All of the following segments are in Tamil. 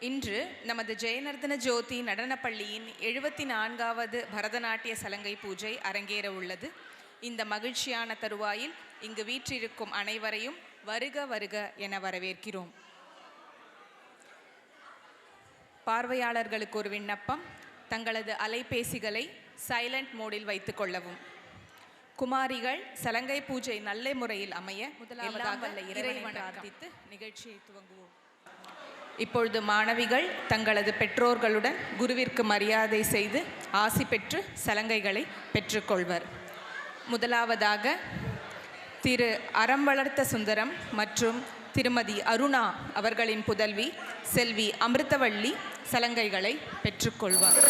இன்று நமது ஜெயநர்த்தன ஜோதி நடனப்பள்ளியின் 74வது பரதநாட்டிய சலங்கை பூஜை அரங்கேற உள்ளது. இந்த மகிழ்ச்சியான தருவாயில் இங்கு வீற்றிருக்கும் அனைவரையும் வருக வருக என வரவேற்கிறோம். பார்வையாளர்களுக்கு ஒரு விண்ணப்பம். தங்களது அலைபேசிகளை சைலண்ட் மோடில் வைத்துக் கொள்ளவும். குமாரிகள் சலங்கை பூஜை நல்ல முறையில் அமைய முதலாவதாக இறைவனை பிரார்த்தித்து நிகழ்ச்சியை துவங்குவோம். இப்பொழுது மாணவிகள் தங்களது பெற்றோர்களுடன் குருவிற்கு மரியாதை செய்து ஆசி பெற்று சலங்கைகளை பெற்றுக்கொள்வர். முதலாவதாக திரு அறம் வளர்த்த சுந்தரம் மற்றும் திருமதி அருணா அவர்களின் புதல்வி செல்வி அமிர்தவள்ளி சலங்கைகளை பெற்றுக்கொள்வார்.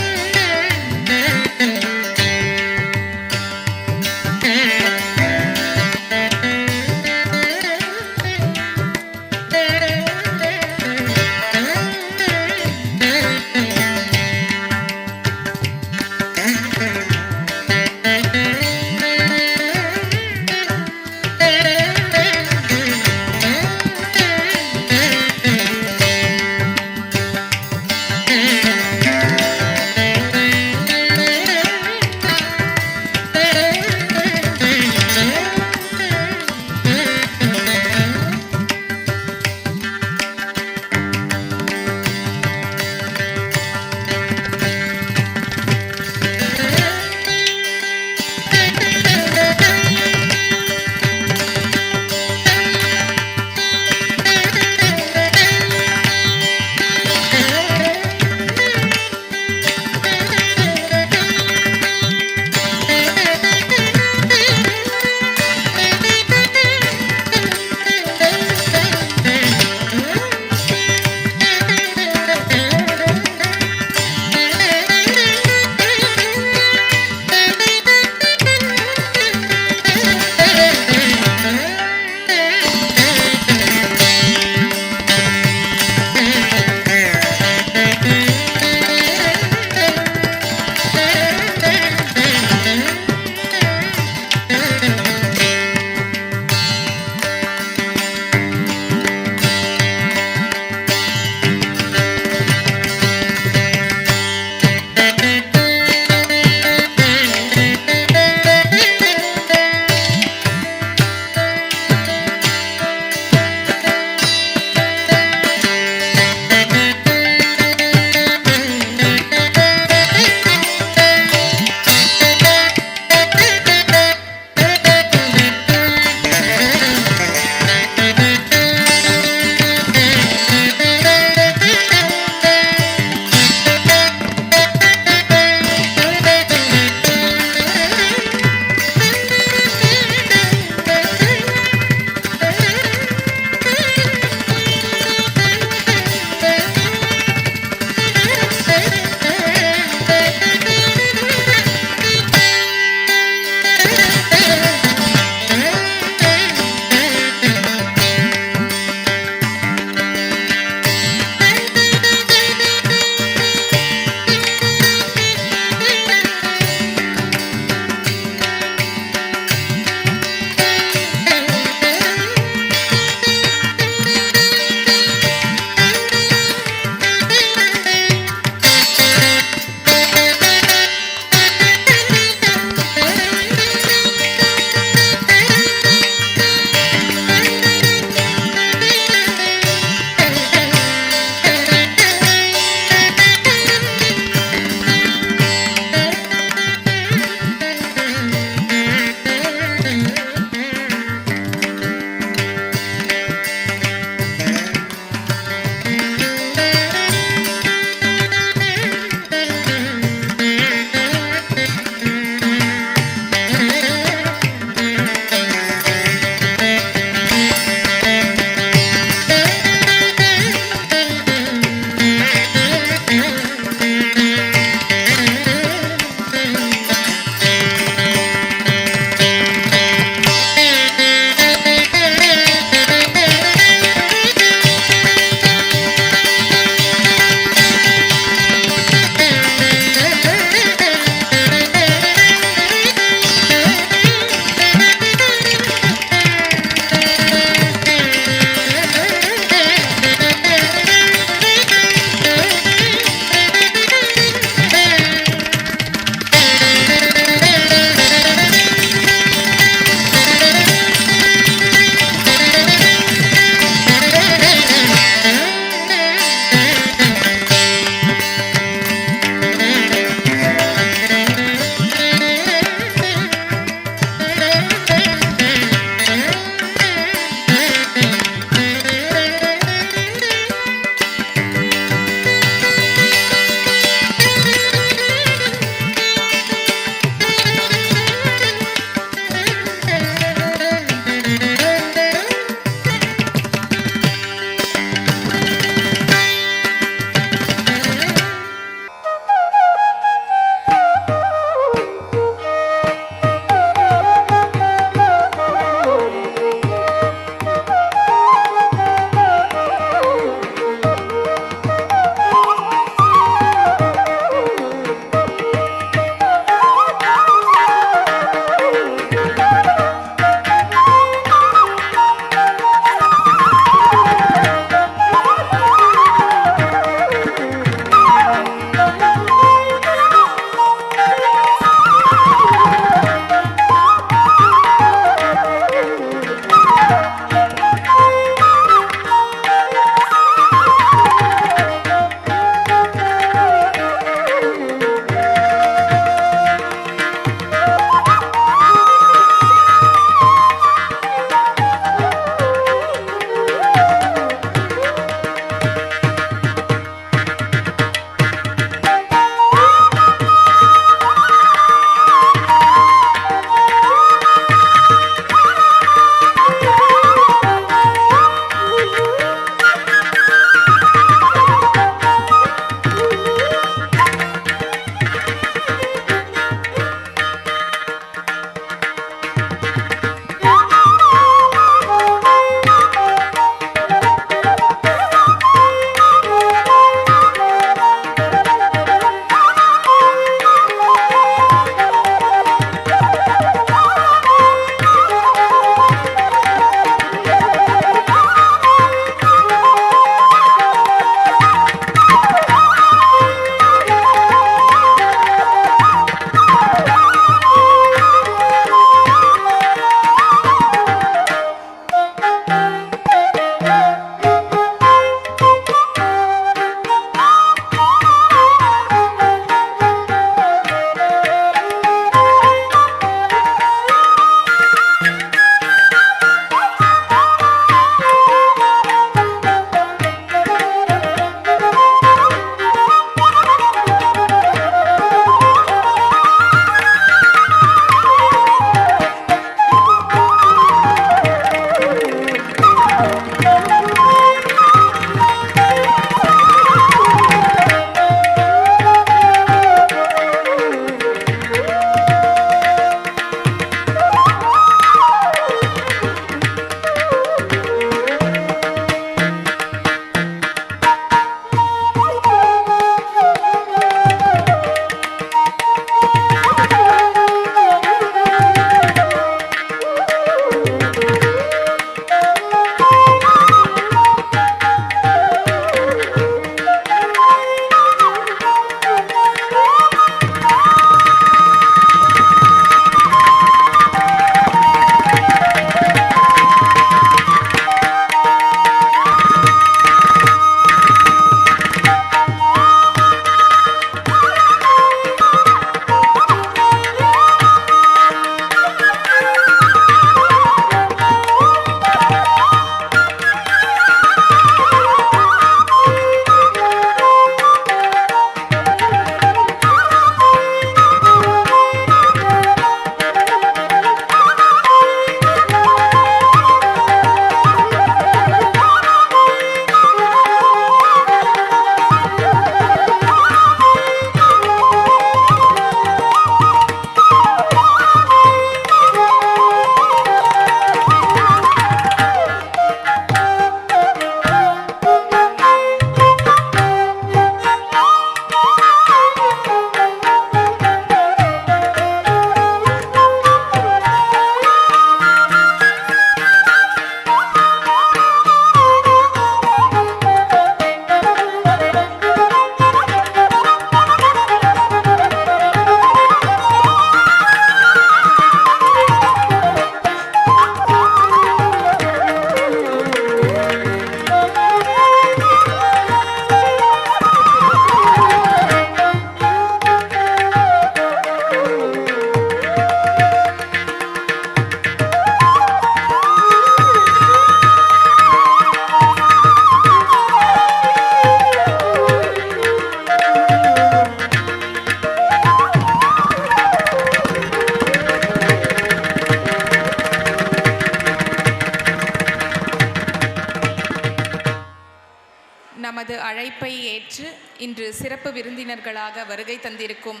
இன்று சிறப்பு விருந்தினர்களாக வருகை தந்திருக்கும்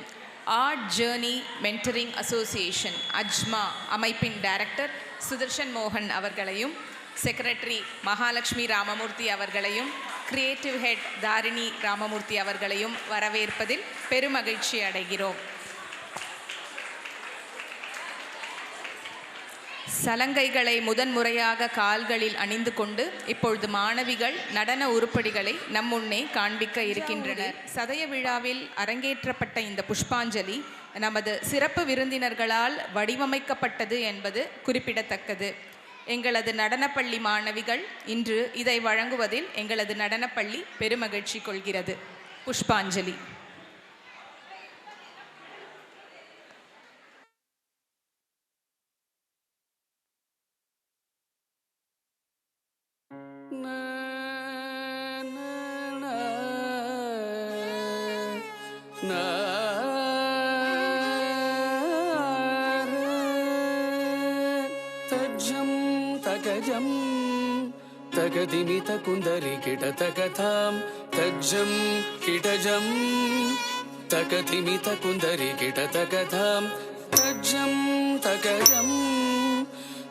ஆர்ட் ஜேர்னி மென்டரிங் அசோசியேஷன் அஜ்மா அமைப்பின் டைரக்டர் சுதர்ஷன் மோகன் அவர்களையும், செக்ரட்டரி மகாலட்சுமி ராமமூர்த்தி அவர்களையும், கிரியேட்டிவ் ஹெட் தாரிணி ராமமூர்த்தி அவர்களையும் வரவேற்பதில் பெருமகிழ்ச்சி அடைகிறோம். சலங்கைகளை முதன்முறையாக கால்களில் அணிந்து கொண்டு இப்பொழுது மாணவிகள் நடன உருப்படிகளை நம் முன்னே காண்பிக்க இருக்கின்றனர். சதய விழாவில் அரங்கேற்றப்பட்ட இந்த புஷ்பாஞ்சலி நமது சிறப்பு விருந்தினர்களால் வடிவமைக்கப்பட்டது என்பது குறிப்பிடத்தக்கது. எங்களது நடனப்பள்ளி மாணவிகள் இன்று இதை வழங்குவதில் எங்களது நடனப்பள்ளி பெருமகிழ்ச்சி கொள்கிறது. புஷ்பாஞ்சலி. தகதிமித குந்தரி கிடதகதாம் தஜ்ஜம் கிடஜம் தகதிமித குந்தரி கிடதகதாம் தஜ்ஜம் தகஜம்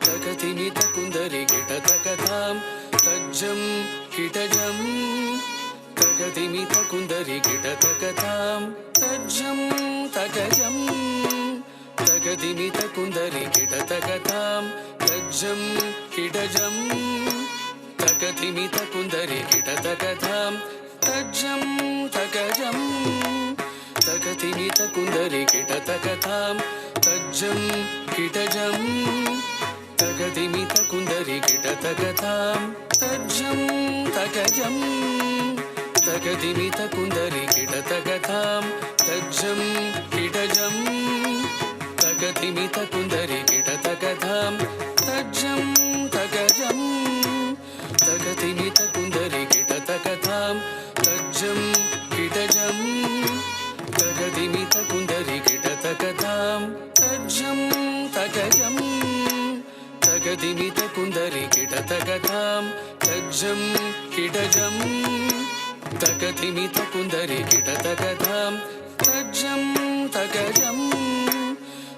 தகதிமித குந்தரி கிடதகதாம் தஜ்ஜம் கிடஜம் தகதிமித குந்தரி கிடதகதாம் தஜ்ஜம் தகஜம் தகதிமித குந்தரி கிடதகதாம் தஜ்ஜம் கிடஜம் தகதிமித குந்தரி கிடதகதாம் தஜ்ஜம் தகஜம் தகதிமித குந்தரி கிடதகதாம் தஜ்ஜம் கிடஜம் தகதிமித குந்தரி கிடதகதாம் தஜ்ஜம் தகஜம் தகதிமித குந்தரி கிடதகதாம் தஜ்ஜம் கிடஜம் தகதிமித குந்தரி கிடதகதாம் தஜ்ஜம் தகஜம் தகதிமித குந்தரி கிடதகதாம் தஜ்ஜம் கிடஜம் தகதிமித குந்தரி கிடதகதாம் தஜ்ஜம் தகஜம் தகதிமித குந்தரி கிடதகதாம் தஜ்ஜம் கிடஜம் தகதிமித குந்தரி கிடதகதாம் தஜ்ஜம் தகஜம்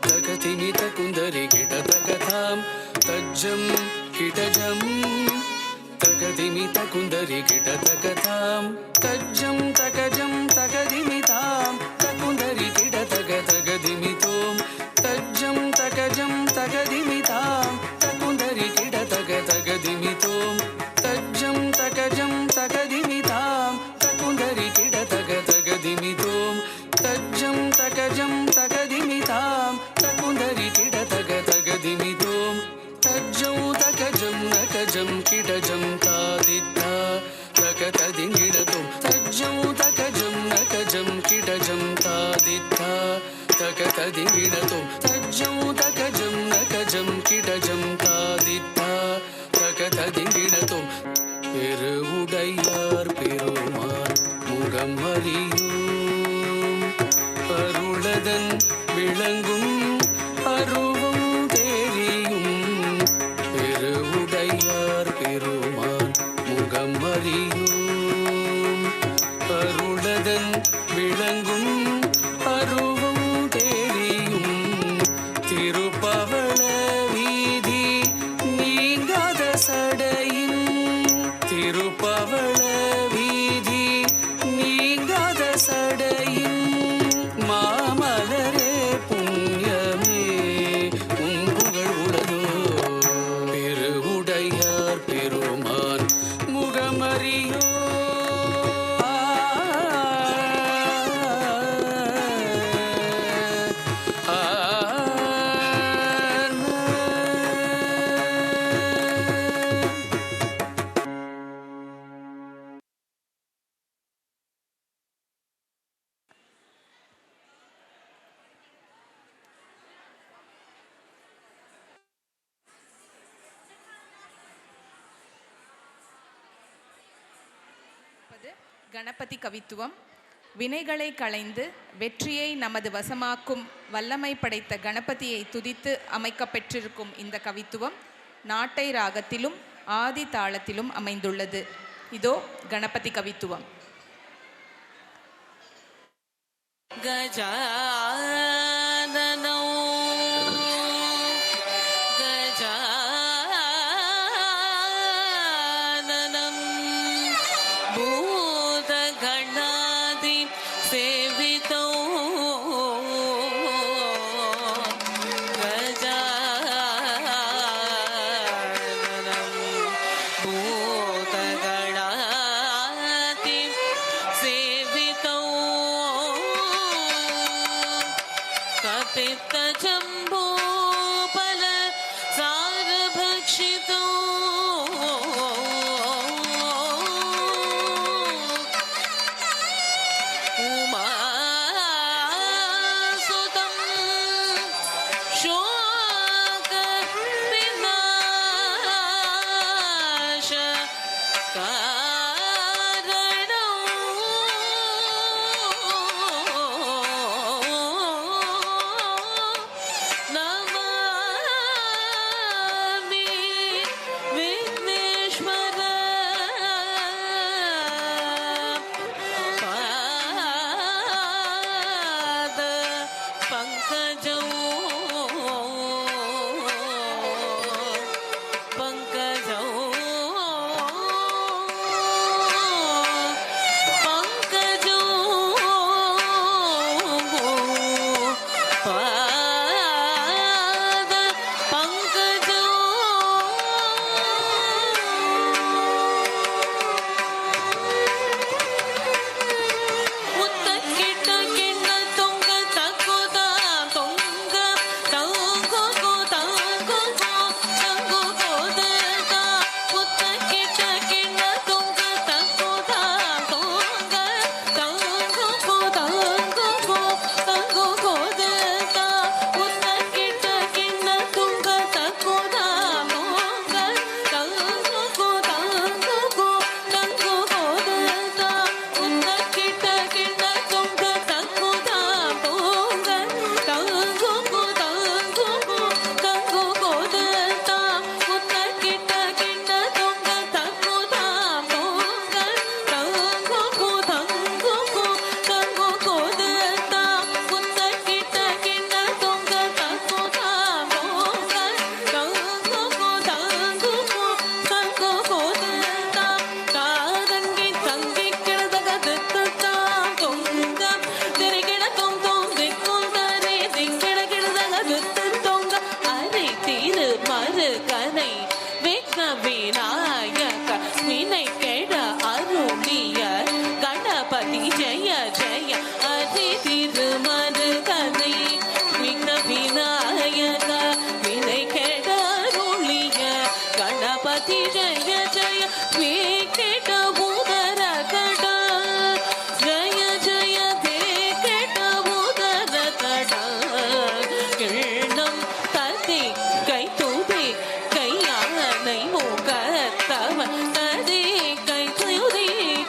தகதிமித குந்தரி கிடதகதாம் தஜ்ஜம் கிடஜம் தகதிமித குந்தரி கிடதகதாம் தஜ்ஜம் தகஜம் தகதிமிதாம் தகுந்தரி கிடதக தகதிமிதோம் தஜ்ஜம் தகஜம் தகதிமிதாம் தகுந்தரி கிடதக தகதிமிதோம் தஜ்ஜம் தகஜம் தகதிமிதாம் தகுந்தரி கிடதக தகதிமிதோம் தஜ்ஜம் தகஜம் தகதிமிதாம் தகுந்தரி கிடதக தகதிமிதோம் தஜ்ஜம் தகஜம் நகஜம் கிடஜம் தாதித்தா தகததிங்கிடதோம் தஜ்ஜம் தகஜம் நகஜம் கிடஜம் தாதித்தா தகததிங்கிடதோம் தஜ்ஜம் தகஜம் நகஜம் கிடஜம் தாதித்தா தகததிங்கிடதோம் பெருவுடையார் பெருமான் முகம் அறியும் அருளதன் விளங்கும் அருவம் தெரியும் பெருவுடையார் பெருமான் முகம் அறியும் அருளதன் விளங்கும் அருவம் தெரியும் திருப்பவள வீதி நீங்காத சடையின் திருப்பவள வீதி நீங்காத சடையின் மாமலரே புண்ணியமே உன் புகழ் உலகோ பெருவுடையார் பெருமான் முகமறியோ கணபதி கவித்துவம். வினைகளை களைந்து வெற்றியை நமது வசமாக்கும் வல்லமை படைத்த கணபதியை துதித்து அமைக்கப்பெற்றிருக்கும் இந்த கவித்துவம் நாட்டை ராகத்திலும் ஆதி தாளத்திலும் அமைந்துள்ளது. இதோ கணபதி கவித்துவம். गजाननो गजाननं भूतगणादि सेवितो गजाननं भूतगणादि सेवितो कपित्तजम्बो फल सारभक्षितो उमासुतं शोकविनाश कारणो नमामि विघ्नेश्वर पाद पंकजो पंकजो पंकजो पाद पंकजो ಮುತ್ತಕ್ಕಿಟ್ಟ ಕಿಣ್ಣ ತುಂಗ ತಕ್ಕುದ ತುಂಗ ತಂಗುಗು ತಂಗುಗು ತಂಗುಗೋದಕ ಮುತ್ತಕ್ಕಿಟ್ಟ ಕಿಣ್ಣ ತುಂಗ ತಕ್ಕುದ ತುಂಗ ತಂಗುಗು ತಂಗುಗು ತಂಗುಗೋದಕ ಮುತ್ತಕ್ಕಿಟ್ಟ ಕಿಣ್ಣ ತುಂಗ ತಕ್ಕುದ ತುಂಗ ತಂಗುಗು ತಂಗುಗು ತಂಗುಗೋದಕ ಮುತ್ತಕ್ಕಿಟ್ಟ ಕಿಣ್ಣ ತುಂಗ ತಕ್ಕುದ ತುಂಗ ತಂಗುಗು ತಂಗುಗು ತಂಗುಗೋದಕ ಮುತ್ತಕ್ಕಿಟ್ಟ ಕಿಣ್ಣ ತುಂಗ ತಕ್ಕುದ ತುಂಗ ತಂಗುಗು ತಂಗುಗು ತಂಗುಗೋದಕ ಮುತ್ತಕ್ಕಿಟ್ಟ ಕಿಣ್ಣ ತುಂಗ ತಕ್ಕುದ ತುಂಗ ತಂಗುಗು ತಂಗುಗು ತಂಗುಗೋದಕ ಕಾದಂಗಿ ತಂಗಿ ಕೆಳದಾಗ ದತ್ತ ತುಂಗ ತೆರೆಗಿಡ ತುಂಗ ದಿಕ್ಕುಂದರೆ ದಿಕ್ಕಿಡ ಗಿಡದಾಗ ದತ್ತ ತುಂಗ அரை தீரு மறு கனை வெக்க விநாயக வினை கெட அருளிய கணபதி ஜெய ஜெய அரை தீரு மறு கனை விக்க விநாயக வினை கெட அருளிய கணபதி ஜெய ஜெய வே கெட உதர கட ஜெய ஜெய தே கெட உதர கட கிண்ணம் ததி கை தூதி கையானை முகத்தவ ததி கை தூதி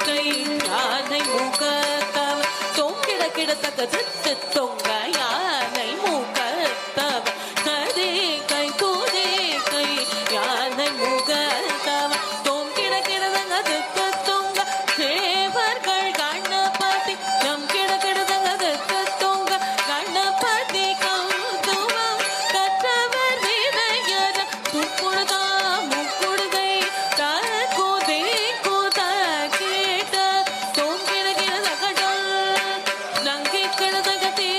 கை யானை முகத்தவ தொங்கிட கிடத்தக்க திட்டு தொங்க யானை முகத்தவ ததி கை தூதி கை யானை முகத்தவ தொங்கிட கிடதங்க திட்டு தொங்க தேவர்கள் கணபதி நம் கிட கிடதங்க திட்டு தொங்க கணபதி கௌதுவம் கற்றவர் வினையர முக்குடுகா முக்குடுகை தற்குதே குத கேட்ட தொங்கிட கிடதகட நங்கி கிடதகதே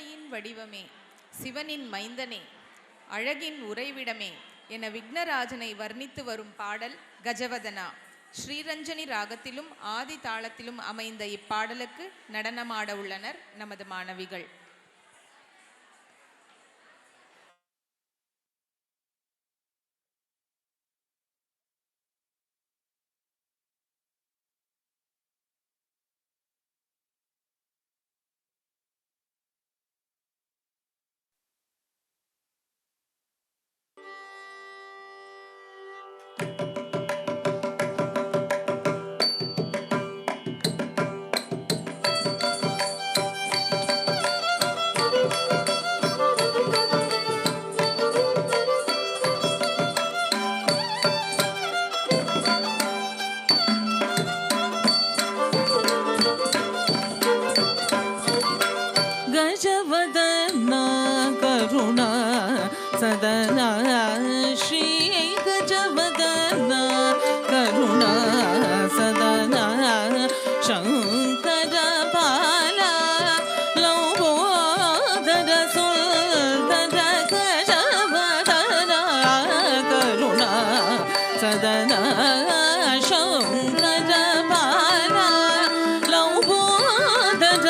கருணையின் வடிவமே, சிவனின் மைந்தனே, அழகின் உறைவிடமே என விக்னராஜனை வர்ணித்து வரும் பாடல் கஜவதனா. ஸ்ரீரஞ்சனி ராகத்திலும் ஆதி தாளத்திலும் அமைந்த இப்பாடலுக்கு நடனமாட உள்ளனர் நமது மாணவிகள். गजवदना करुणा सदना श्री गजवदना करुणा सदना शंकर बाला लंबोदर सुंदर गजवदना करुणा सदना शंकर बाला लंबोदर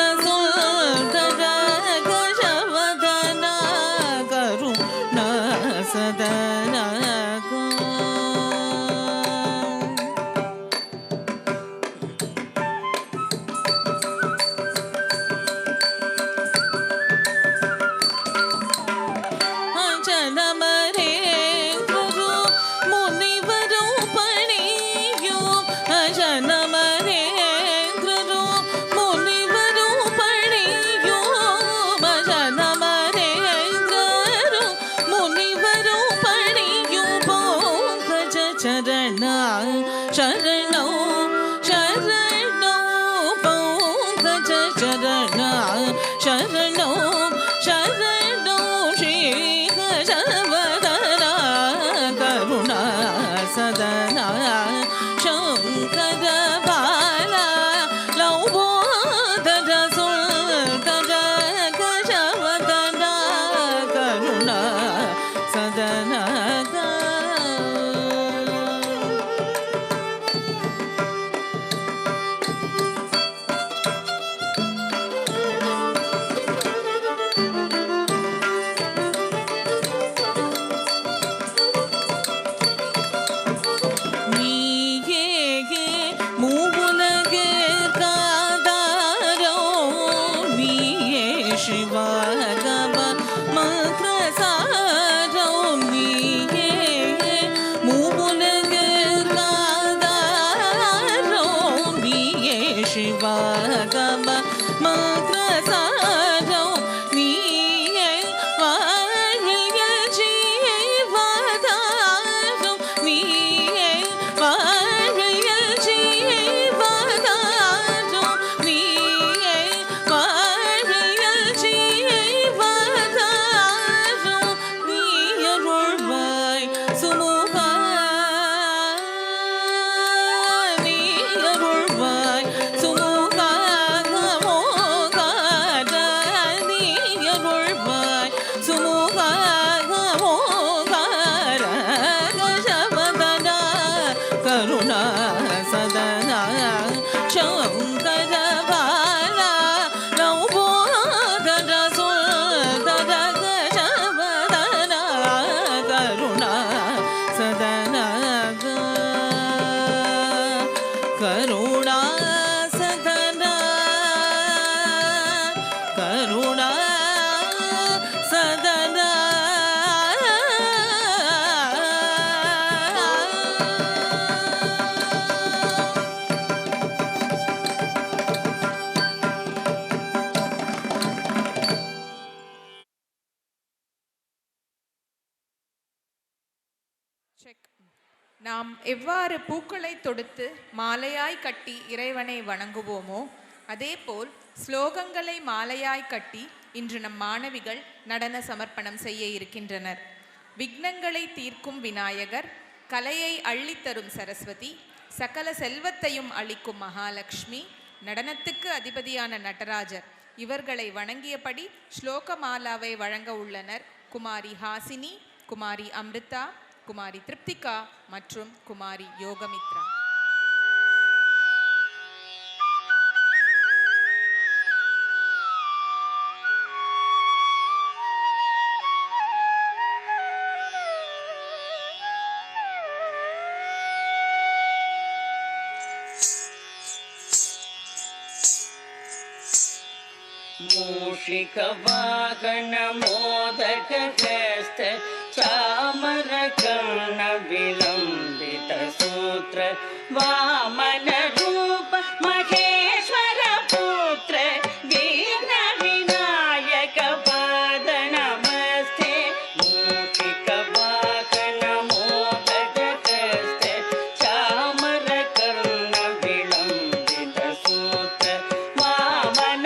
सदना जनमरे गुरु मुनिवरु पणियो जनमरे गुरु मुनिवरु पणियो जनमरे गुरु मुनिवरु पणियो भोज चरण शरणौ शरणौ भोज चरण शरणौ शरणौ श्री गजवदना करुणा सदना शंकर बाला लंबोदर सुंदर गजवदना करुणा सदना करुणा सदना शंकर बाला लंबोदर सुंदर गजवदना करुणा सदना करुणा सदना करुणा सदना நாம் எவ்வாறு பூக்களை தொடுத்து மாலையாய் கட்டி இறைவனை வணங்குவோமோ அதேபோல் ஸ்லோகங்களை மாலையாய் கட்டி இன்று நம் மாணவிகள் நடன சமர்ப்பணம் செய்ய இருக்கின்றனர். விக்னங்களை தீர்க்கும் விநாயகர், கலையை அள்ளித்தரும் சரஸ்வதி, சகல செல்வத்தையும் அளிக்கும் மகாலட்சுமி, நடனத்துக்கு அதிபதியான நடராஜர் இவர்களை வணங்கியபடி ஸ்லோகமாலாவை வழங்க உள்ளனர் குமாரி ஹாசினி, குமாரி அம்ரிதா, குமாரி திருப்திகா மற்றும் குமாரி யோகமித்ரா. मूषिकवाहन मोदकहस्त चामरकर्ण विलम्बित सूत्र वामन रूप महेश्वर पुत्र वीर विनायक पाद नमस्ते. मूषिकवाहन मोदकहस्त चामरकर्ण विलम्बित सूत्र वामन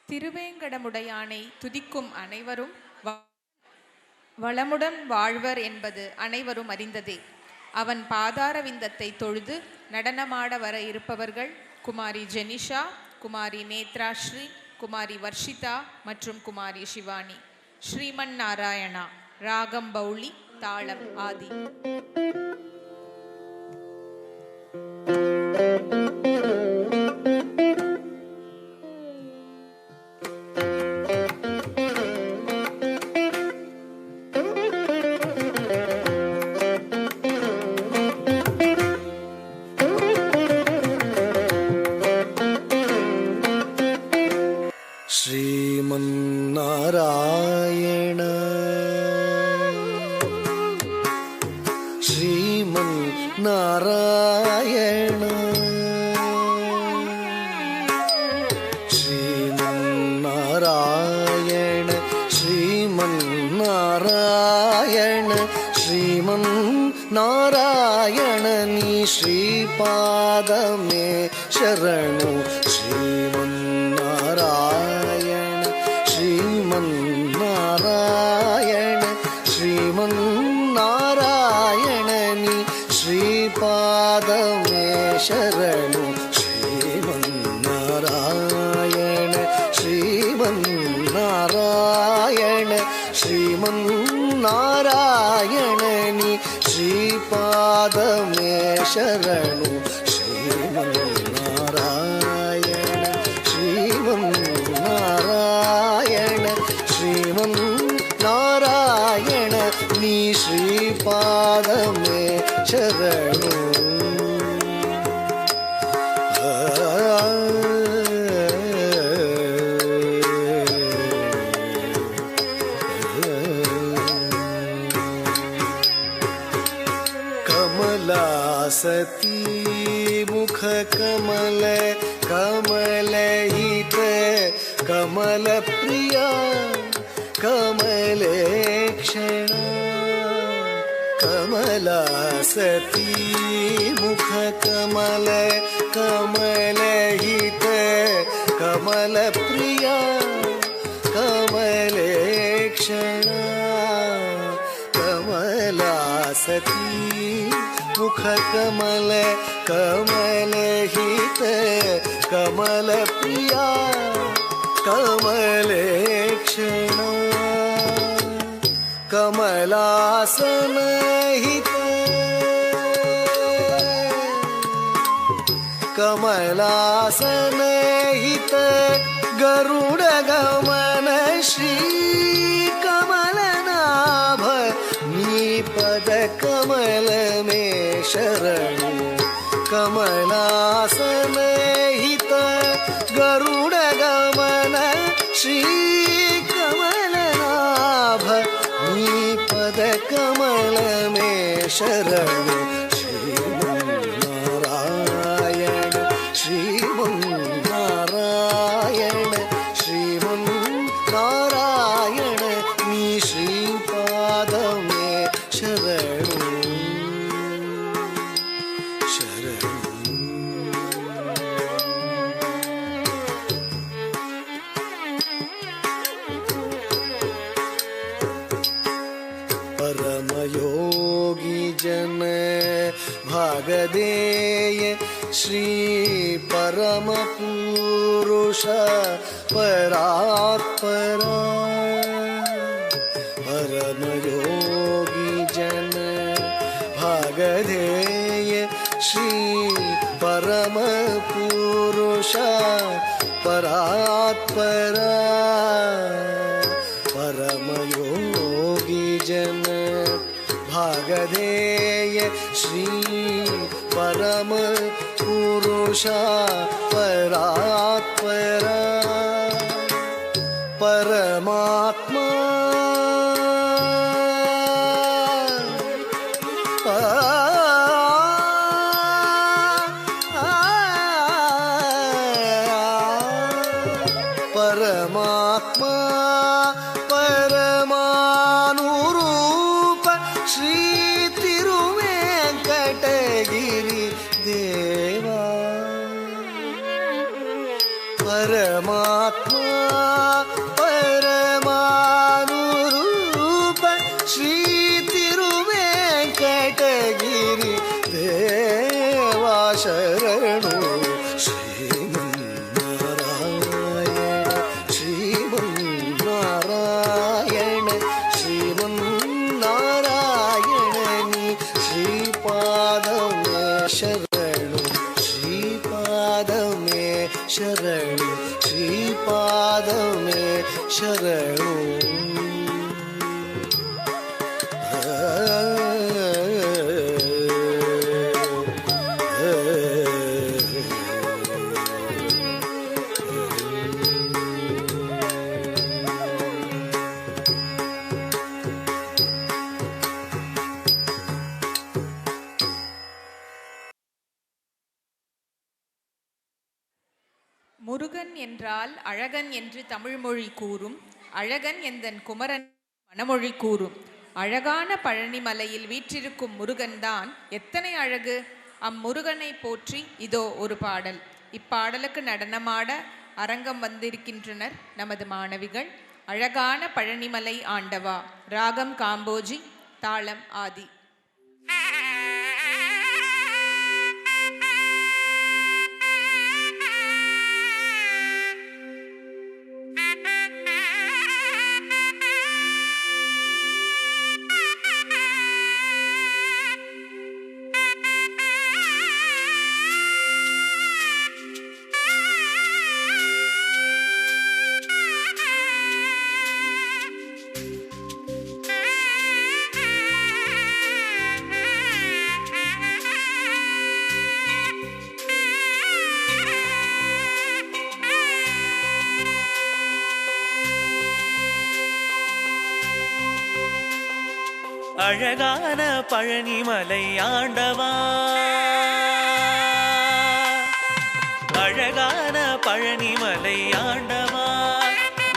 திருவேங்கடமுடையானை துதிக்கும் அனைவரும் வளமுடன் வாழ்வர் என்பது அனைவரும் அறிந்ததே. அவன் பாதார விந்தத்தை தொழுது நடனமாட வர இருப்பவர்கள் குமாரி ஜெனிஷா, குமாரி நேத்ராஸ்ரீ, குமாரி வர்ஷிதா மற்றும் குமாரி சிவானி. ஸ்ரீமன் நாராயணா. ராகம் பௌளி, தாளம் ஆதி. श्रीमन्नारायण श्रीमन्नारायण श्रीमन्नारायण श्रीमन्नारायण श्रीमन्नारायण नी श्रीपादमे शरणु श्रीमन्नारायण श्रीमन्नारायण श्रीमन्नारायण नी श्रीपादमे शरणु श्रीमन्नारायण ಶರಣು ಶ್ರೀಮನ್ನಾರಾಯಣ ಶ್ರೀಮನ್ನಾರಾಯಣ ಶ್ರೀಮನ್ನಾರಾಯಣ ನೀ ಶ್ರೀಪಾದಮೇ ಶರಣು कमलासती मुख कमल कमलहित कमल प्रिया कमलेक्षण कमलासती मुख कमल कमलहित कमल प्रिया कमलेक्षण कमलासती मुख कमल कमलहित कमल प्रिया कमलेक्षण कमलासनहित कमलासनहित गरुड गमन श्री कमलनाभ नीपद कमल में शरणु कमलासनहित गरुड गमन श्री कमलनाभ नीपद कमल में शरणु श्रीमन्नारायण श्रीमन्नारायण श्रीमन्नारायण नी श्रीपादमे शरणु परमयोगी जन भागदेय श्री परम पुरुष परात्परा परमयोगी जन भागधेय श्री परम पुरुष परात्परा परमयोगी जन भागधेय श्री परम पुरुष परात्परा परमात्मा परमात्मा परमानुरूप श्री तिरुवेंकटगिरि देवा परमात्मा परमानुरूप श्री तिरुवेंकटगिरि देवा शरणु श्रीमन्नारायण श्रीमन्नारायण नी श्रीपादमे शरणु श्रीपादमे शरणु श्रीपादमे शरणु முருகன் என்றால் அழகன் என்று தமிழ்மொழி கூறும். அழகன் எந்தன் குமரன் மணமொழி கூறும். அழகான பழனிமலையில் வீற்றிருக்கும் முருகன்தான் எத்தனை அழகு! அம்முருகனை போற்றி இதோ ஒரு பாடல். இப்பாடலுக்கு நடனமாட அரங்கம் வந்திருக்கின்றனர் நமது மாணவிகள். அழகான பழனிமலை ஆண்டவா. ராகம் காம்போஜி, தாளம் ஆதி. அழகான பழனிமலை ஆண்டவா, அழகான பழனிமலை ஆண்டவா,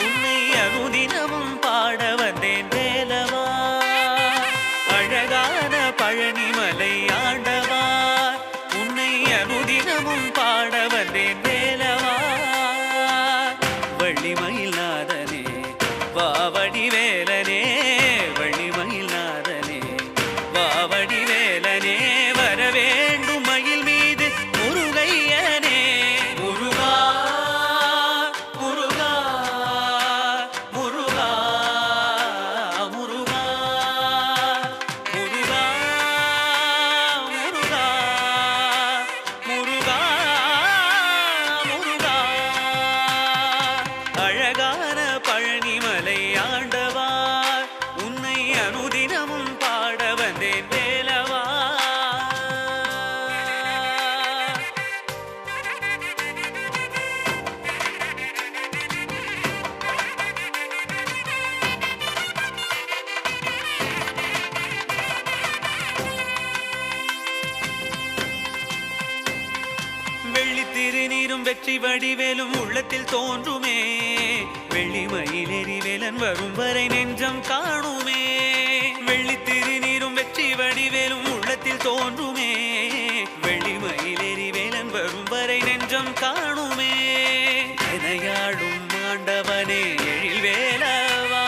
உன்னை அனுதினமும் பாட வந்தேன் வேலவா. அழகான பழனிமலை ஆண்டவா, உன்னை அனுதினமும் பாட வந்தேன் வேலவா. வள்ளிமயில் நாதனே வாவடி வேலனே, வள்ளிமயில் நாதனே வாவடி வேலனே, வர வேண்டும் மயில் மீது முருகையனே. முருகா முருகா முருகா முருகா முருகா முருகா முருகா முருகா. அழகான பழனிமலை ஆண்டவா, உன்னை அனுதினமும் பாட வந்தேன் வேலவா. வெள்ளி திருநீரும் வெற்றி வடிவேலும் உள்ளத்தில் தோன்றுமே, வெள்ளி மயிலேறி வேலன் வரும் வரை நெஞ்சம் காணுமே. வெள்ளி திருநீரும் வெற்றி வடிவேலும் உள்ளத்தில் தோன்றுமே, வெள்ளி மயிலேறி வேலன் வரும் வரை நெஞ்சம் காணுமே. எனையாடும் ஆண்டவனே எழில் வேலவா,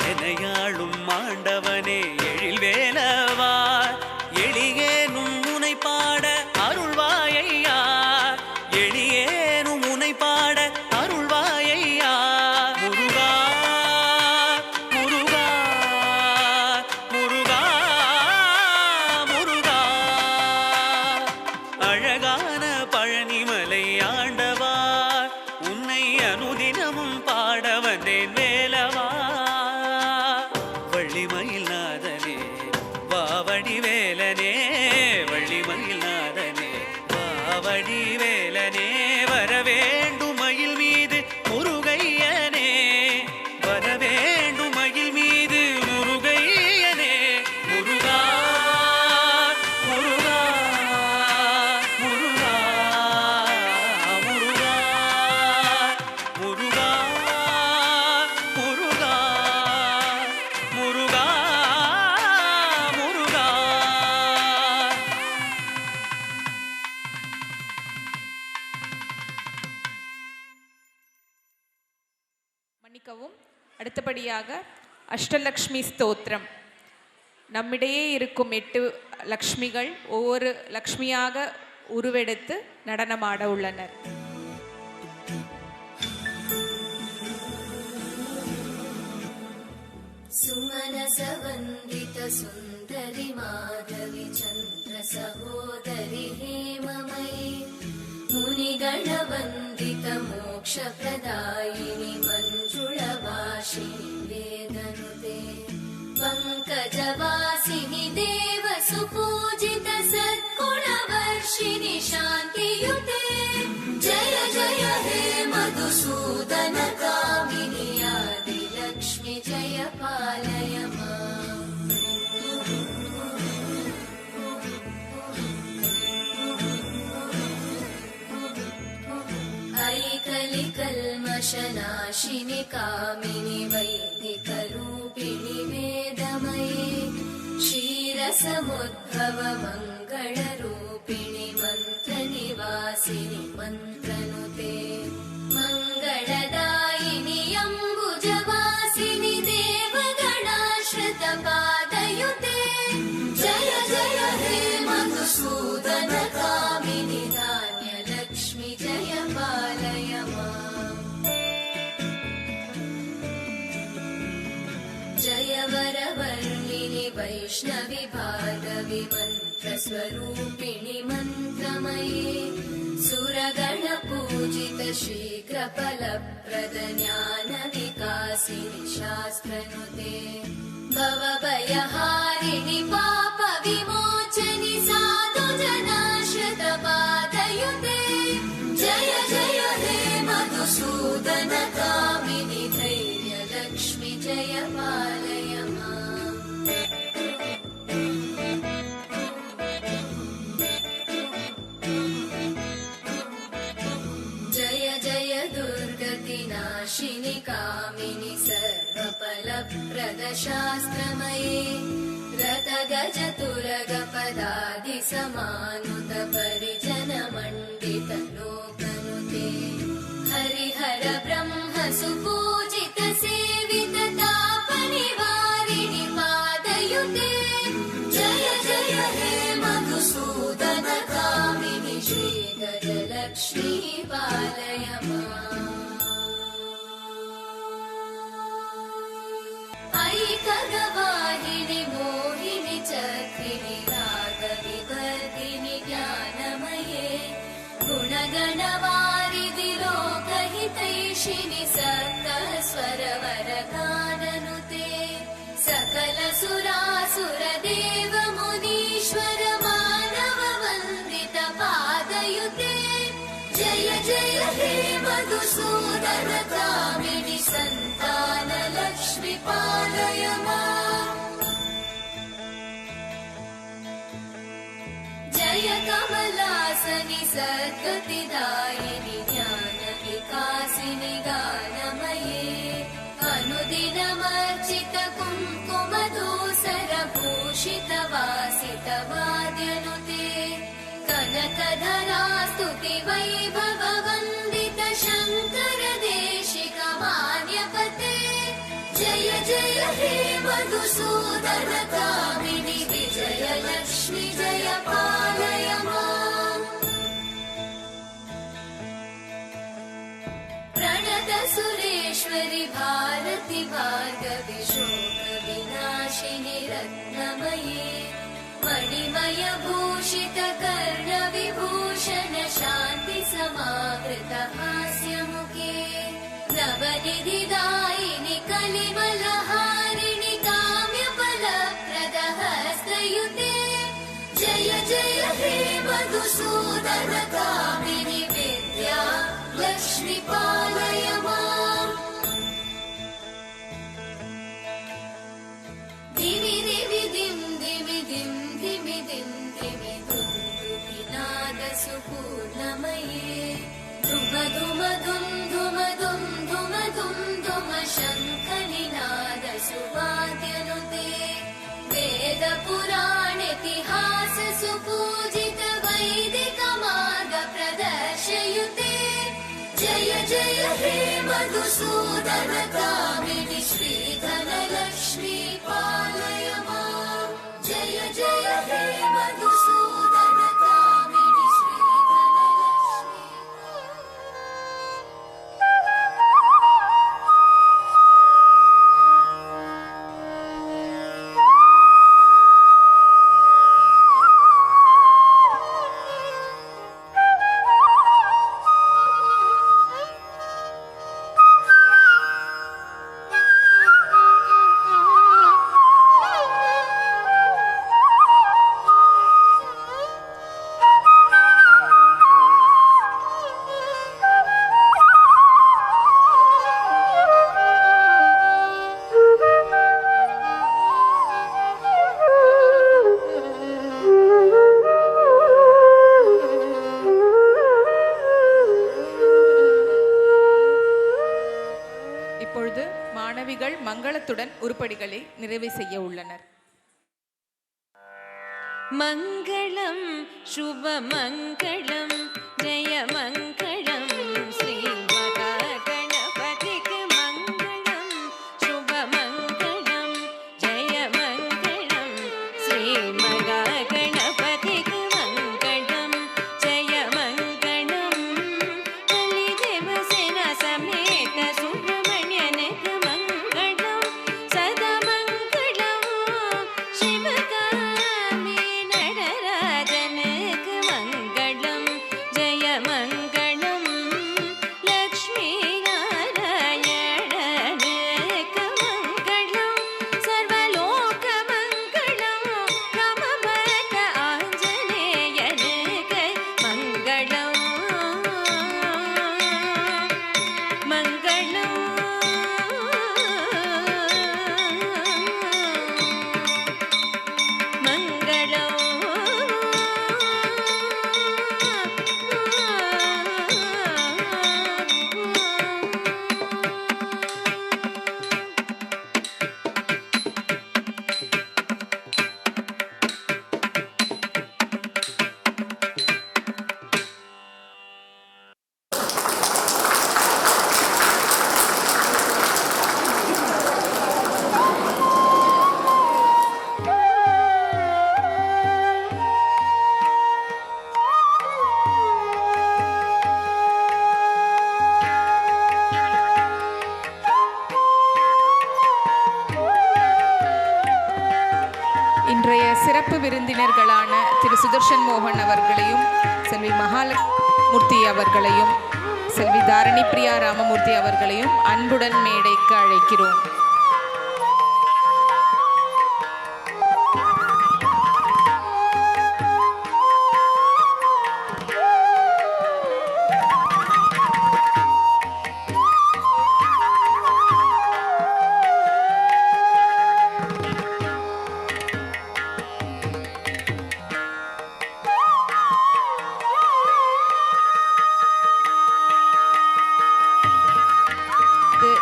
எனையாளும் ஆண்டவனே எழில் வேலவா, எளியேனும் முனை பாட அருள்வாயையா, எளியேனும் முனை பாட அருள்வாயையா. முருகா முருகா முருகா முருகா. அழகான பழனிமலை ஆண்டவா, உன்னை அனுதினமும் பாட வந்தேன் வேலவா. வள்ளிமயில் நாதனே வாவடி வேலனே, வள்ளிமயில் நாதனே வாவடி வேலனே, வர வேண்டும் மயில் மீது முருகையனே, வர வேண்டும் மயில் மீது முருகையனே. முருகா முருகா முருகா முருகா முருகா முருகா முருகா முருகா. மன்னிக்கவும். அடுத்தபடியாக அஷ்டலக்ஷ்மி ஸ்தோத்திரம். நம்மிடையே இருக்கும் 8 லக்ஷ்மிகள் ஒவ்வொரு லக்ஷ்மியாக உருவெடுத்து நடனமாட உள்ளனர். सुमनसवन्दित सुन्दरि माधवि चन्द्र सहोदरि हेममयि मुनिगणवन्दित मोक्षप्रदायिनि मञ्जुळवासिनि वेदनुते पङ्कजवासिनि देवसुपूजित सद्गुणवर्षिणि शान्तियुते जय जय हे मधुसूदन कामिनि आदिलक्ष्मि जय पालय माम्। ऐकलिकल्मषनाशिनि कामिनि वैदिकरूपिणि वेदमये क्षीरसमुद्भव मङ्गलरूपिणि मन्त्रनिवासिनि मन्त्रनुते मङ्गलदायिनि अम्बुजवासिनि देवगणाश्रितपादयुते जय जय हे मधुसूदन कामिनि धान्यलक्ष्मि जय पालय माम्। जय वरवर्णिनि वैष्णवि भार्गवि मन्त्रस्वरूपिणि मन्त्रमये सुरगणपूजित शीघ्रफलप्रद ज्ञानविकासिनि शास्त्रनुते भवभयहारिणि पापविमोचन शास्त्रमये रतगजतुरगपदादिसमानुत परिजनमण्डितलोकनुते हरिहर ब्रह्म सुपूजित सेवित तापनिवारिणि पादयुते जय जय हे मधुसूदन कामिनि श्रीगजलक्ष्मी पालय माम्। ऐकगवाहिनि मोहिनि चक्रिणि रागविवर्धिनि ज्ञानमये गुणगणवारिधि लोकहितैषिणि सप्तस्वरवरगाननुते सकलसुरासुरदेव मुनीश्वर मानव वन्दित पादयुते जय जय हे मधुसूदन कामिनि सन्तान लक्ष्मी पालय माम्। जय कमलासनि सद्गतिदायिनि ज्ञान विकासिनि गानमये अनुदिनमर्चित कुङ्कुमधूसर भूषित वासित वाद्यनुते कनकधरा स्तुति वैभव वन्दित शङ्कर देशिक मान्यपते जय जय हे मधुसूदन कामिनि विजय लक्ष्मी जय पालय माम्। प्रणत सुरेश्वरि भारति भार्गवि शोक विनाशिनि रत्नमये मणिमय भूषित कर्ण विभूषण शान्ति समावृत हास्यमुखे नवनिधिदायिनि कलिमलहारिणि काम्यफलप्रद हस्तयुते जय जय हे मधुसूदन कामिनि विद्या लक्ष्मी पालय माम्। दिवि दिवि दिं दिवि दिं दिवि दिं दिवि दुन्दुभिनाद सुपूर्णमये धुम धुम धुम धुम धुम धुम धुम धुम शङ्खनिनाद सुवाद्यनुते वेद पुराणेतिहास सुपूजित वैदिक मार्ग प्रदर्शयुते जय जय हे मधुसूदन कामिनि श्रीधन लक्ष्मी पालय माम्। जय जय हे मधुसूदन कामिनि श्रीधन लक्ष्मी। இப்பொழுது மாணவிகள் மங்களத்துடன் உருப்படிகளை நிறைவு செய்ய உள்ளனர். மங்களம் சுபமங்களம் ஜெயமங்களம் ஸ்ரீ மகாகணபதிக்கு மங்களம் சுபமங்களம் ஜெயமங்களம் ஸ்ரீ மகாகணபதிக்கு மங்களம் ஜெயமங்களம் கலிதேவசேனா சமேத சுப்பிரமணியனுக்கு மங்களம் சதா மங்களம் சிவகாமி நடராஜனுக்கு மங்களம் ஜெயமங்களம் இன்றைய சிறப்பு விருந்தினர்களான திரு சுதர்ஷன் மோகன் அவர்களையும் செல்வி மகாலட்சுமி அவர்களையும் செல்வி தாரணி பிரியா ராமமூர்த்தி அவர்களையும் அன்புடன் மேடைக்கு அழைக்கிறோம்.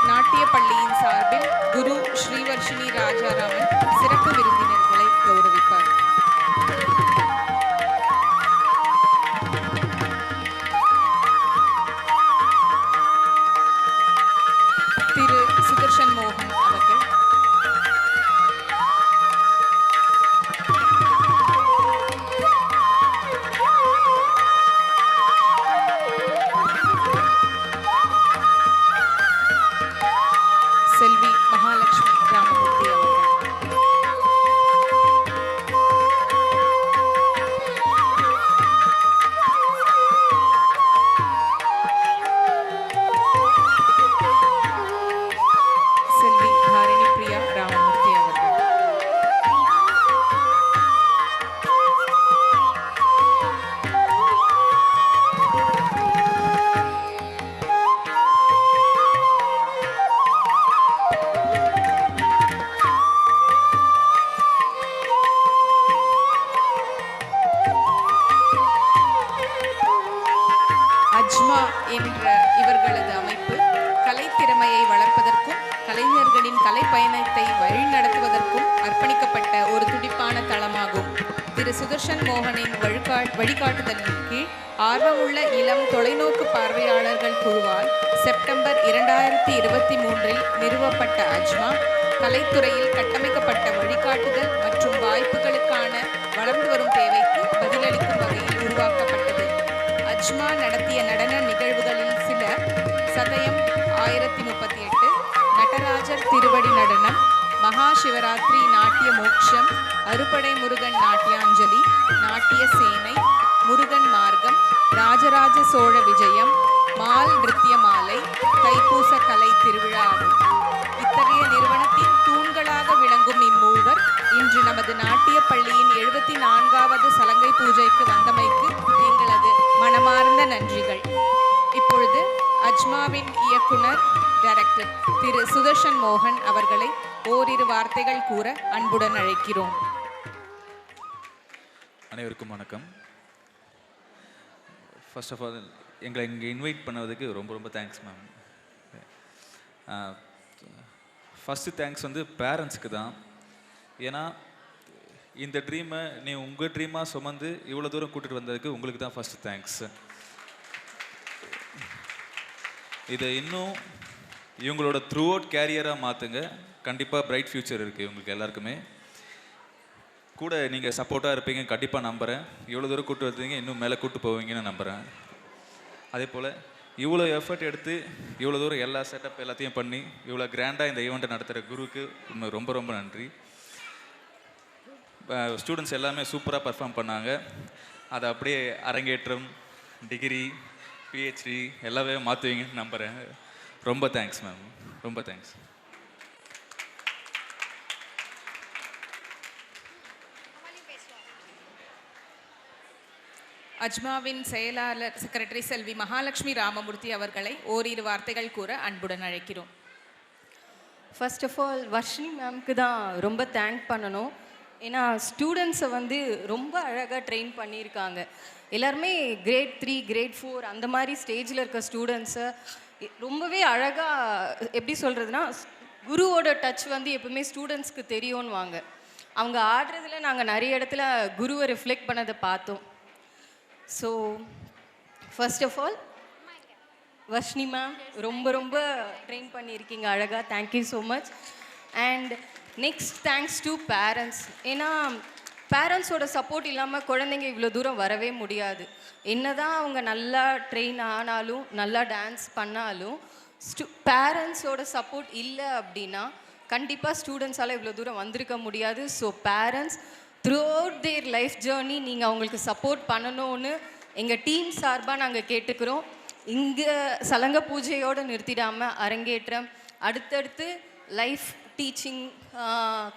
நாட்டிய பள்ளியின் சார்பில் குரு ஸ்ரீவர்ஷினி ராஜாராமன் சிறப்பு விருந்தினர்களை கௌரவிப்பார். திரு சுதர்ஷன் மோகன் அவர்கள், செல்வி மகாலட்சுமி ராமமூர்த்தி அவர்கள், செல்வி தாரிணி பிரியா ராமமூர்த்தி அவர்கள், அஜ்மா என்ற இவர்களது அமைப்பு கலைத்திறமையை வளர்ப்பதற்கும் கலைஞர்களின் கலை பயணத்தை வழிநடத்துவதற்கும் அர்ப்பணிக்கப்பட்ட ஒரு துடிப்பான தளமாகும். திரு சுதர்ஷன் மோகனின் வழிகாட்டுதலின் கீழ் ஆர்வமுள்ள இளம் தொலைநோக்கு பார்வையாளர்கள் குழுவால் செப்டம்பர் 2023 நிறுவப்பட்ட அஜ்மா கலைத்துறையில் கட்டமைக்கப்பட்ட வழிகாட்டுதல் மற்றும் வாய்ப்புகளுக்கான வளர்ந்து வரும் தேவைக்கு பதிலளிக்கும் வகையில் உருவாக்கப்பட்டது. அஜ்மா நடத்திய நடன நிகழ்வுகளில் சில சதயம் 1038, நடராஜர் திருவடி நடனம், மகா சிவராத்திரி நாட்டிய மோட்சம், அறுபடை முருகன் நாட்டியாஞ்சலி, நாட்டிய சேனை, முருகன் மார்க்கம், ராஜராஜ சோழ விஜயம், மால் நிருத்திய மாலை, தைப்பூச கலை திருவிழா ஆகும். இத்தகைய நிறுவனத்தின் தூண்களாக விளங்கும் இம்மூவர் இன்று நமது நாட்டிய பள்ளியின் 74வது சலங்கை பூஜைக்கு வந்தமைக்கு எங்களது மனமார்ந்த நன்றிகள். இப்பொழுது அஜ்மாவின் இயக்குனர் டைரக்டர் திரு சுதர்ஷன் மோகன் அவர்களை ஓரிரு வார்த்தைகள் கூற அன்புடன் அழைக்கிறோம். அனைவருக்கும் வணக்கம். ஃபர்ஸ்ட் ஆஃப் ஆல் எங்களை இங்கே இன்வைட் பண்ணதுக்கு ரொம்ப ரொம்ப தேங்க்ஸ் மேம். ஃபஸ்ட்டு தேங்க்ஸ் வந்து பேரண்ட்ஸுக்கு தான். ஏன்னா இந்த ட்ரீமை நீ உங்கள் ட்ரீமாக சுமந்து இவ்வளோ தூரம் கூட்டிகிட்டு வந்ததுக்கு உங்களுக்கு தான் ஃபஸ்ட்டு தேங்க்ஸ். இதை இன்னும் இவங்களோட த்ரூ அவுட் கேரியராக மாற்றுங்க. கண்டிப்பாக பிரைட் ஃப்யூச்சர் இருக்குது இவங்களுக்கு எல்லாருக்குமே. கூட நீங்கள் சப்போர்ட்டாக இருப்பீங்க கண்டிப்பாக நம்புகிறேன். இவ்வளோ தூரம் கூட்டு வந்தீங்க, இன்னும் மேலே கூட்டு போவீங்கன்னு நம்புகிறேன். அதே போல் இவ்வளோ எஃபர்ட் எடுத்து இவ்வளோ தூரம் எல்லா செட்டப் எல்லாத்தையும் பண்ணி இவ்வளோ கிராண்டாக இந்த ஈவெண்ட்டை நடத்துகிற குருவுக்கு இன்னும் ரொம்ப ரொம்ப நன்றி. ஸ்டூடெண்ட்ஸ் எல்லாமே சூப்பராக பர்ஃபார்ம் பண்ணாங்க. அதை அப்படியே அரங்கேற்றம், டிகிரி, பிஹெச்டி எல்லாமே மாற்றுவீங்கன்னு நம்புகிறேன். ரொம்ப தேங்க்ஸ் மேம், ரொம்ப தேங்க்ஸ். அஜ்மாவின் செயலாளர் செக்ரட்டரி செல்வி மகாலட்சுமி ராமமூர்த்தி அவர்களை ஓரிரு வார்த்தைகள் கூற அன்புடன் அழைக்கிறோம். ஃபர்ஸ்ட் ஆஃப் ஆல் வர்ஷினி மேம்க்கு தான் ரொம்ப தேங்க் பண்ணணும். ஏன்னா ஸ்டூடெண்ட்ஸை வந்து ரொம்ப அழகாக ட்ரெயின் பண்ணியிருக்காங்க. எல்லாருமே கிரேட் 3, கிரேட் 4 அந்த மாதிரி ஸ்டேஜில் இருக்க ஸ்டூடெண்ட்ஸை ரொம்பவே அழகாக, எப்படி சொல்கிறதுனா, குருவோட டச் வந்து எப்பவுமே ஸ்டூடெண்ட்ஸ்க்கு தெரியும்னு வாங்க. அவங்க ஆடுறதுல நாங்கள் நிறைய இடத்துல குருவை ரிஃப்ளெக்ட் பண்ணதை பார்த்தோம். So first of all Varshini ma'am ரொம்ப ரொம்ப ட்ரெயின் பண்ணியிருக்கீங்க அழகாக. Thank you so much. And next thanks to parents. ஏன்னா பேரண்ட்ஸோட சப்போர்ட் இல்லாமல் குழந்தைங்க இவ்வளோ தூரம் வரவே முடியாது. என்ன தான் அவங்க நல்லா ட்ரெயின் ஆனாலும், நல்லா டான்ஸ் பண்ணாலும், பேரண்ட்ஸோட சப்போர்ட் இல்லை அப்படின்னா கண்டிப்பாக ஸ்டூடெண்ட்ஸால் இவ்வளோ தூரம் வந்திருக்க முடியாது. So parents through out their life journey நீங்கள் அவங்களுக்கு சப்போர்ட் பண்ணணும்னு எங்கள் டீம் சார்பாக நாங்கள் கேட்டுக்கிறோம். இங்கே சலங்க பூஜையோடு நிறுத்திடாமல் அரங்கேற்றம் அடுத்தடுத்து லைஃப் டீச்சிங்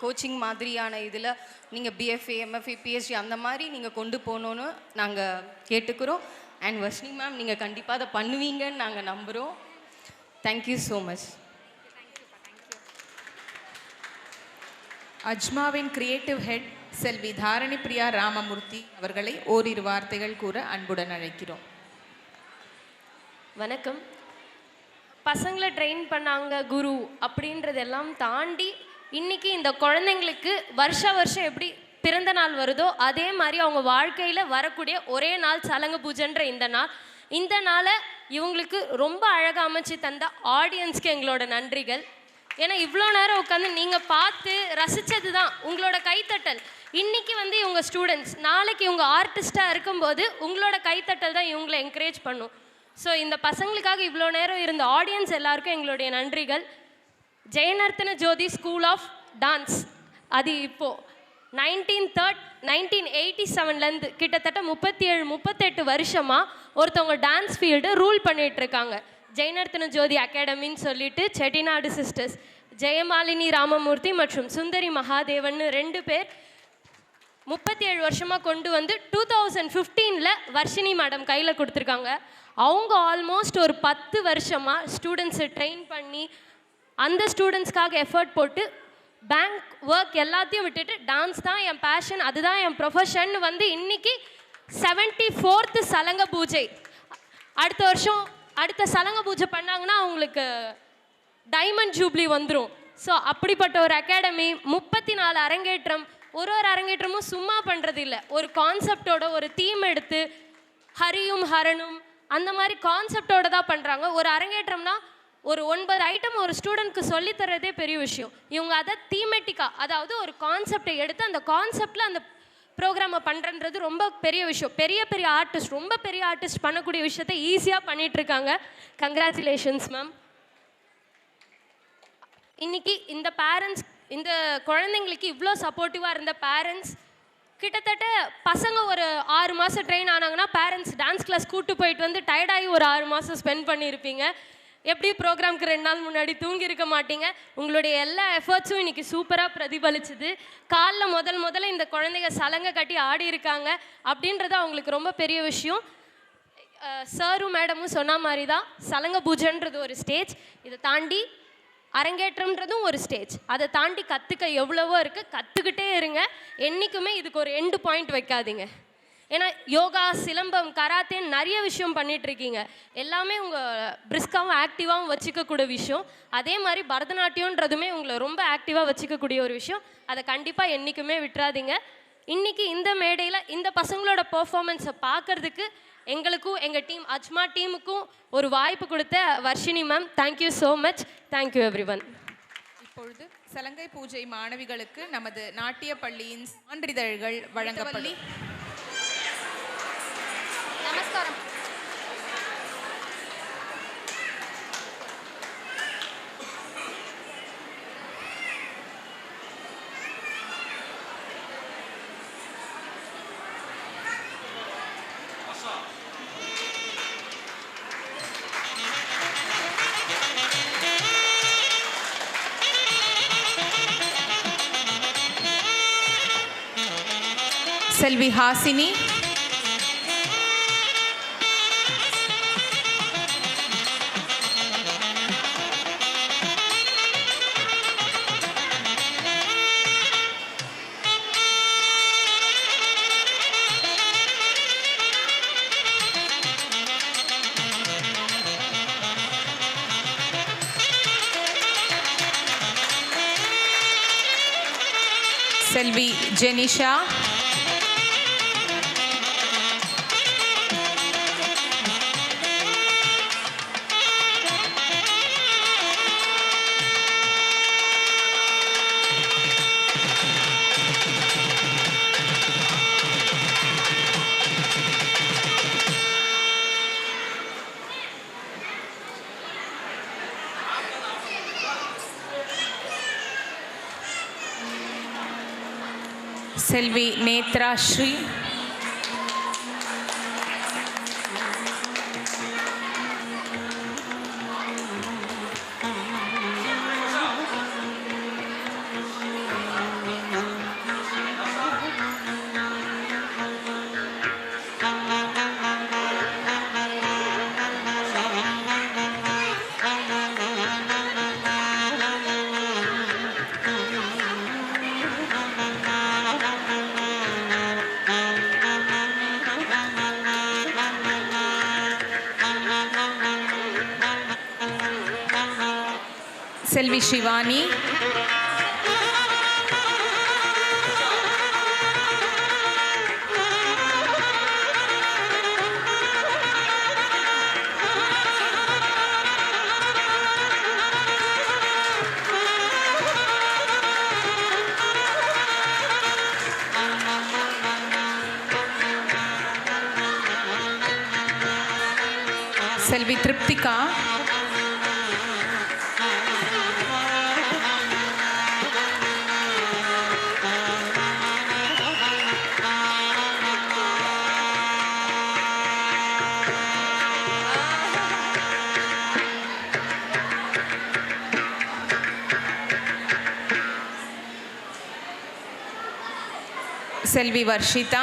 கோச்சிங் மாதிரியான இதில் நீங்கள் பிஎஃப்ஏ எம்எஃப்ஏ பிஹெச்டி அந்த மாதிரி நீங்கள் கொண்டு போகணுன்னு நாங்கள் கேட்டுக்கிறோம். அண்ட் வர்ஷினி மேம் நீங்கள் கண்டிப்பாக அதை பண்ணுவீங்கன்னு நாங்கள் நம்புகிறோம். Thank you so much. அஜ்மாவின் கிரியேட்டிவ் ஹெட் செல்வி தாரணி பிரியா ராமமூர்த்தி அவர்களை ஓரிரு வார்த்தைகள் கூற அன்புடன் அழைக்கிறோம். வணக்கம். பசங்களை ட்ரெயின் பண்ணாங்க குரு அப்படின்றதெல்லாம் தாண்டி இன்றைக்கி இந்த குழந்தைங்களுக்கு வருஷம் எப்படி பிறந்த நாள் வருதோ அதே மாதிரி அவங்க வாழ்க்கையில் வரக்கூடிய ஒரே நாள் சலங்க பூஜைன்ற இந்த நாளை இவங்களுக்கு ரொம்ப அழகாக அமைச்சு தந்த ஆடியன்ஸ்க்கு எங்களோட நன்றிகள். ஏன்னா இவ்வளோ நேரம் உட்காந்து நீங்கள் பார்த்து ரசித்தது தான் உங்களோட கைத்தட்டல். இன்றைக்கி இவங்க ஸ்டூடெண்ட்ஸ், நாளைக்கு இவங்க ஆர்டிஸ்ட்டாக இருக்கும்போது உங்களோட கைத்தட்டல் தான் இவங்களை என்கரேஜ் பண்ணும். ஸோ இந்த பசங்களுக்காக இவ்வளோ நேரம் இருந்த ஆடியன்ஸ் எல்லாருக்கும் எங்களுடைய நன்றிகள். ஜெயநர்த்தன ஜோதி ஸ்கூல் ஆஃப் டான்ஸ் அது இப்போது 1987 கிட்டத்தட்ட 37-38 வருஷமாக ஒருத்தவங்க டான்ஸ் ஃபீல்டு ரூல் பண்ணிகிட்ருக்காங்க. ஜெயநர்த்தன ஜோதி அகாடமின்னு சொல்லிட்டு செட்டிநாடு சிஸ்டர்ஸ் ஜெயமாலினி ராமமூர்த்தி மற்றும் சுந்தரி மகாதேவன் 2 பேர் 37 வருஷமாக கொண்டு வந்து 2015 வர்ஷினி மேடம் கையில் கொடுத்துருக்காங்க. அவங்க ஆல்மோஸ்ட் ஒரு 10 வருஷமாக ஸ்டூடெண்ட்ஸை ட்ரெயின் பண்ணி அந்த ஸ்டூடெண்ட்ஸ்க்காக எஃபர்ட் போட்டு பேங்க் ஒர்க் எல்லாத்தையும் விட்டுட்டு டான்ஸ் தான் என் பேஷன், அதுதான் என் ப்ரொஃபஷன் இன்றைக்கி 74th சலங்க பூஜை. அடுத்த வருஷம் அடுத்த சலங்க பூஜை பண்ணாங்கன்னா அவங்களுக்கு டைமண்ட் ஜூப்ளி வந்துடும். ஸோ அப்படிப்பட்ட ஒரு அகாடமி 34 அரங்கேற்றம். ஒரு அரங்கேற்றமும் சும்மா பண்ணுறது இல்லை, ஒரு கான்செப்டோட ஒரு தீம் எடுத்து ஹரியும் ஹரனும் அந்த மாதிரி கான்செப்டோடு தான் பண்ணுறாங்க. ஒரு அரங்கேற்றம்னா ஒரு 9 ஐட்டம் ஒரு ஸ்டூடெண்ட்க்கு சொல்லித்தரதே பெரிய விஷயம். இவங்க அதை தீமெட்டிக்காக, அதாவது ஒரு கான்செப்டை எடுத்து அந்த கான்செப்டில் அந்த ப்ரோக்ராமை பண்ணுறன்றது ரொம்ப பெரிய விஷயம். பெரிய பெரிய ஆர்டிஸ்ட், ரொம்ப பெரிய ஆர்டிஸ்ட் பண்ணக்கூடிய விஷயத்தை ஈஸியாக பண்ணிகிட்ருக்காங்க. Congratulations ma'am. இன்றைக்கி இந்த பேரண்ட்ஸ், இந்த குழந்தைங்களுக்கு இவ்வளோ சப்போர்ட்டிவாக இருந்த பேரண்ட்ஸ், கிட்டத்தட்ட பசங்க ஒரு 6 மாதம் ட்ரெயின் ஆனாங்கன்னா பேரண்ட்ஸ் டான்ஸ் கிளாஸ் கூப்பிட்டு போயிட்டு டயர்டாகி ஒரு 6 மாதம் ஸ்பெண்ட் பண்ணியிருப்பீங்க. எப்படி ப்ரோக்ராம்க்கு 2 நாள் முன்னாடி தூங்கியிருக்க மாட்டீங்க. உங்களுடைய எல்லா எஃபர்ட்ஸும் இன்றைக்கி சூப்பராக பிரதிபலிச்சுது. காலில் முதல்ல இந்த குழந்தைங்க சலங்கை கட்டி ஆடி இருக்காங்க அப்படின்றது அவங்களுக்கு ரொம்ப பெரிய விஷயம். சாரும் மேடமும் சொன்ன மாதிரி தான் சலங்க பூஜைன்றது ஒரு ஸ்டேஜ், இதை தாண்டி அரங்கேற்றம்ன்றதும் ஒரு ஸ்டேஜ். அதை தாண்டி கற்றுக்க எவ்வளவோ இருக்குது, கற்றுக்கிட்டே இருங்க. என்றைக்குமே இதுக்கு ஒரு எண்டு பாயிண்ட் வைக்காதீங்க. ஏன்னா யோகா, சிலம்பம், கராத்தேன்னு நிறைய விஷயம் பண்ணிகிட்ருக்கீங்க. எல்லாமே உங்கள் பிரிஸ்காவும் ஆக்டிவாகவும் வச்சுக்கக்கூடிய விஷயம். அதே மாதிரி பரதநாட்டியம்ன்றதுமே உங்களை ரொம்ப ஆக்டிவாக வச்சுக்கக்கூடிய ஒரு விஷயம். அதை கண்டிப்பாக என்றைக்குமே விட்டுறாதீங்க. இன்றைக்கி இந்த மேடையில் இந்த பசங்களோட பர்ஃபார்மன்ஸை பார்க்குறதுக்கு எங்களுக்கும் எங்கள் டீம் அஜ்மா டீமுக்கும் ஒரு வாய்ப்பு கொடுத்த Varshini ma'am, thank you so much. Thank you everyone. இப்பொழுது சலங்கை பூஜை மாணவிகளுக்கு நமது நாட்டிய பள்ளியின் சான்றிதழ்கள் வழங்கப்படும். நமஸ்காரம். செல்வி ஹாசினி, செல்வி ஜெனிஷா, செல்வி நேத்ரா ஸ்ரீ, செல்வி ஷிவானி, செல்வி திருப்திகா, செல்வி வர்ஷிதா,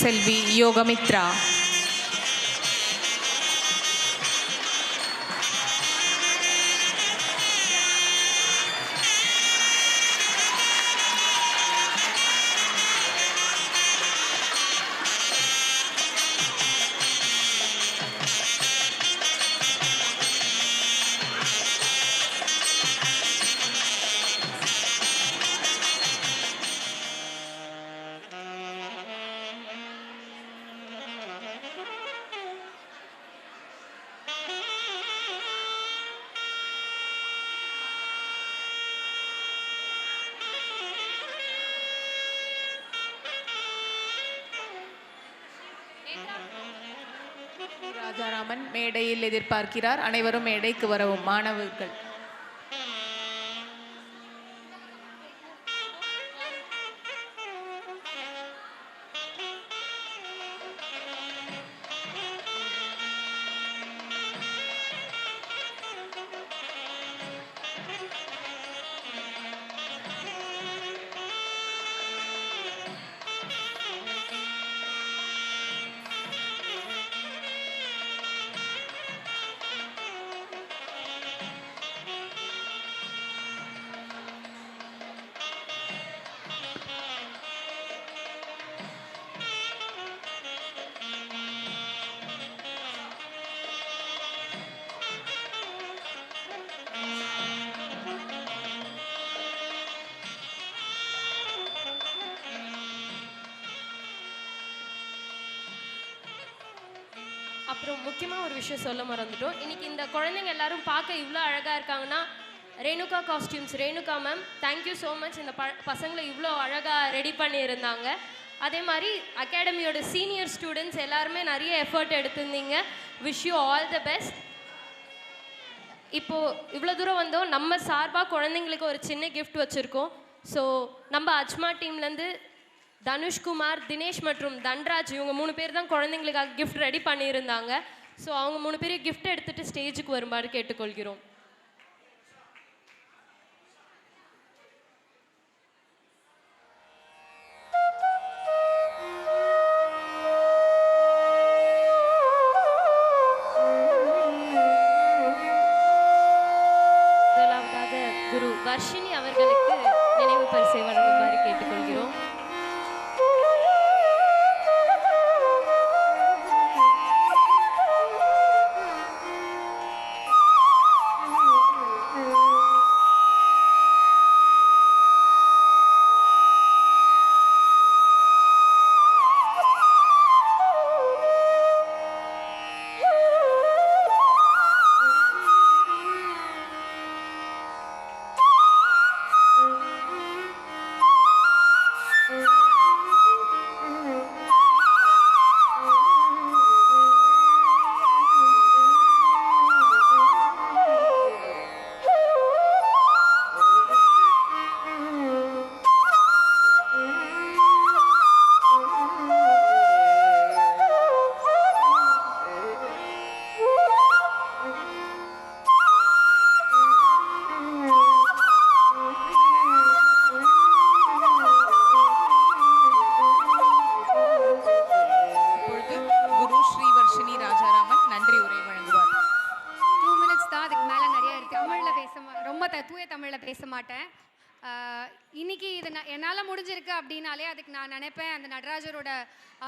செல்வி யோகமித்ரா, ராஜாராமன் மேடையில் எதிர்பார்க்கிறார். அனைவரும் மேடைக்கு வரவும். மாணவர்கள் அப்புறம் முக்கியமாக ஒரு விஷயம் சொல்ல மறந்துட்டோம். இன்னைக்கு இந்த குழந்தைங்க எல்லாரும் பார்க்க இவ்வளோ அழகாக இருக்காங்கன்னா Renuka costumes, Renuka ma'am thank you so much. இந்த பசங்களை இவ்வளோ அழகாக ரெடி பண்ணியிருந்தாங்க. அதே மாதிரி அகாடமியோட சீனியர் ஸ்டூடெண்ட்ஸ் எல்லாருமே நிறைய எஃபர்ட் எடுத்திருந்தீங்க. Wish you all the best. இப்போது இவ்வளோ தூரம் வந்தோம். நம்ம சார்பாக குழந்தைங்களுக்கு ஒரு சின்ன கிஃப்ட் வச்சுருக்கோம். ஸோ நம்ம அஜ்மா டீம்லேருந்து தனுஷ்குமார், தினேஷ் மற்றும் தன்ராஜ் இவங்க 3 பேர் தான் குழந்தைங்களுக்காக கிஃப்ட் ரெடி பண்ணியிருந்தாங்க. ஸோ அவங்க 3 பேரையும் கிஃப்ட் எடுத்துகிட்டு ஸ்டேஜுக்கு வருமாறு கேட்டுக்கொள்கிறோம். முதலாவதாக குரு வர்ஷினி அவர்களுக்கு நினைவு பரிசை வழங்குமாறு கேட்டுக்கொள்கிறோம். தூய தமிழில் பேச மாட்டேன். இன்னைக்கு இது என்னால் முடிஞ்சிருக்கு அப்படின்னாலே அதுக்கு நான் நினைப்பேன் அந்த நடராஜரோட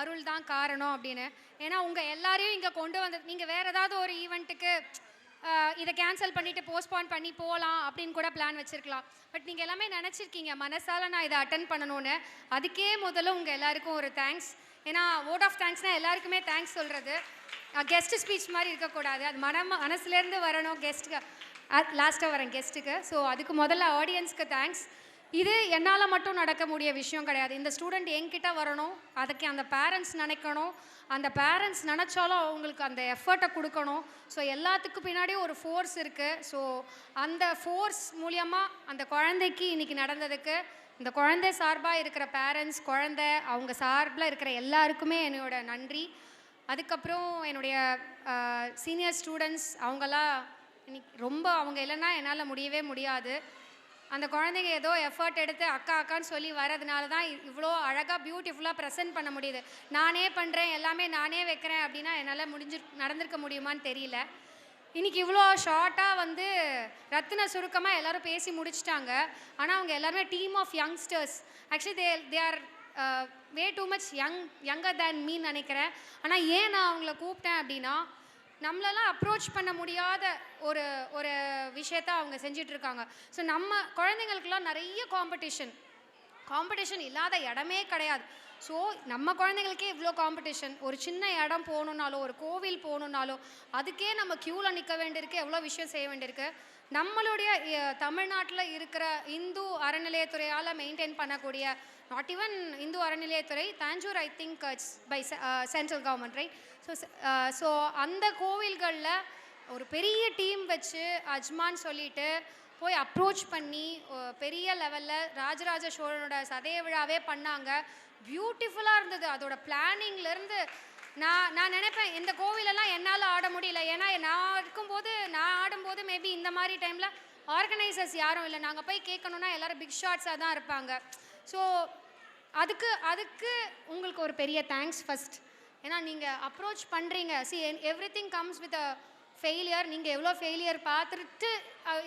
அருள் தான் காரணம் அப்படின்னு. ஏன்னா உங்கள் எல்லாரையும் இங்கே கொண்டு வந்து நீங்கள் வேறு ஏதாவது ஒரு ஈவெண்ட்டுக்கு இதை கேன்சல் பண்ணிவிட்டு போஸ்ட்பான் பண்ணி போகலாம் அப்படின்னு கூட பிளான் வச்சுருக்கலாம். பட் நீங்கள் எல்லாமே நினச்சிருக்கீங்க மனசால் நான் இதை அட்டன் பண்ணணும்னு. அதுக்கே முதல்ல உங்கள் எல்லாருக்கும் ஒரு தேங்க்ஸ். ஏன்னா வோட் ஆஃப் தேங்க்ஸ்னால் எல்லாருக்குமே தேங்க்ஸ் சொல்கிறது கெஸ்ட் ஸ்பீச் மாதிரி இருக்கக்கூடாது. அது மனசுலேருந்து வரணும் கெஸ்ட்டுக்கு. லாஸ்ட்டாக வரேன் கெஸ்ட்டுக்கு. ஸோ அதுக்கு முதல்ல ஆடியன்ஸ்க்கு தேங்க்ஸ். இது என்னால் மட்டும் நடக்க முடிய விஷயம் கிடையாது. இந்த ஸ்டூடெண்ட் என்கிட்ட வரணும், அதுக்கு அந்த பேரண்ட்ஸ் நினைக்கணும், அந்த பேரண்ட்ஸ் நினச்சாலும் அவங்களுக்கு அந்த எஃபர்ட்டை கொடுக்கணும். ஸோ எல்லாத்துக்கும் பின்னாடியும் ஒரு ஃபோர்ஸ் இருக்குது. ஸோ அந்த ஃபோர்ஸ் மூலியமாக அந்த குழந்தைக்கு இன்றைக்கி நடந்ததுக்கு இந்த குழந்தை சார்பாக இருக்கிற பேரண்ட்ஸ், குழந்தை அவங்க சார்பில் இருக்கிற எல்லாருக்குமே என்னோட நன்றி. அதுக்கப்புறம் என்னுடைய சீனியர் ஸ்டூடெண்ட்ஸ் அவங்களாம் இன்னைக்கு ரொம்ப அவங்க இல்லைன்னா என்னால் முடியவே முடியாது. அந்த குழந்தைங்க ஏதோ எஃபர்ட் எடுத்து அக்கா அக்கான்னு சொல்லி வரதுனால தான் இவ்வளோ அழகாக பியூட்டிஃபுல்லாக ப்ரெசென்ட் பண்ண முடியுது. நானே பண்ணுறேன் எல்லாமே நானே வைக்கிறேன் அப்படின்னா என்னால் நடந்திருக்க முடியுமான்னு தெரியல. இன்றைக்கி இவ்வளோ ஷார்ட்டாக வந்து ரத்தின சுருக்கமாக எல்லோரும் பேசி முடிச்சிட்டாங்க. ஆனால் அவங்க எல்லாருமே team of youngsters. Actually they are way too much younger than மீன்னு நினைக்கிறேன். ஆனால் ஏன் நான் அவங்கள கூப்பிட்டேன் அப்படின்னா நம்மளெல்லாம் அப்ரோச் பண்ண முடியாத ஒரு ஒரு விஷயத்த அவங்க செஞ்சிட்ருக்காங்க. ஸோ நம்ம குழந்தைங்களுக்கெல்லாம் நிறைய காம்படிஷன் இல்லாத இடமே கிடையாது. ஸோ நம்ம குழந்தைங்களுக்கே இவ்வளோ காம்படிஷன். ஒரு சின்ன இடம் போகணுன்னாலோ ஒரு கோவில் போகணுன்னாலோ அதுக்கே நம்ம க்யூவில் நிற்க வேண்டியிருக்கு, எவ்வளோ விஷயம் செய்ய வேண்டியிருக்கு. நம்மளுடைய தமிழ்நாட்டில் இருக்கிற இந்து அறநிலையத்துறையால் மெயின்டைன் பண்ணக்கூடிய நாட் ஈவன் இந்து அறநிலையத்துறை, Thanjur I think it's by central government right. So அந்த கோவில்களில் ஒரு பெரிய டீம் வச்சு அஜ்மான் சொல்லிட்டு போய் அப்ரோச் பண்ணி பெரிய லெவலில் ராஜராஜ சோழனோட சதய விழாவே பண்ணாங்க. பியூட்டிஃபுல்லாக இருந்தது. அதோட பிளானிங்லேருந்து நான் நினைப்பேன் இந்த கோவிலெல்லாம் என்னால் ஆட முடியல. ஏன்னா நான் ஆடும்போது மேபி இந்த மாதிரி டைமில் ஆர்கனைசர்ஸ் யாரும் இல்லை. நாங்கள் போய் கேட்கணுன்னா எல்லோரும் பிக் ஷாட்ஸாக தான் இருப்பாங்க. ஸோ அதுக்கு உங்களுக்கு ஒரு பெரிய தேங்க்ஸ் ஃபஸ்ட். ஏன்னா நீங்கள் அப்ரோச் பண்ணுறீங்க. Everything comes with a failure. நீங்கள் எவ்வளோ ஃபெயிலியர் பார்த்துட்டு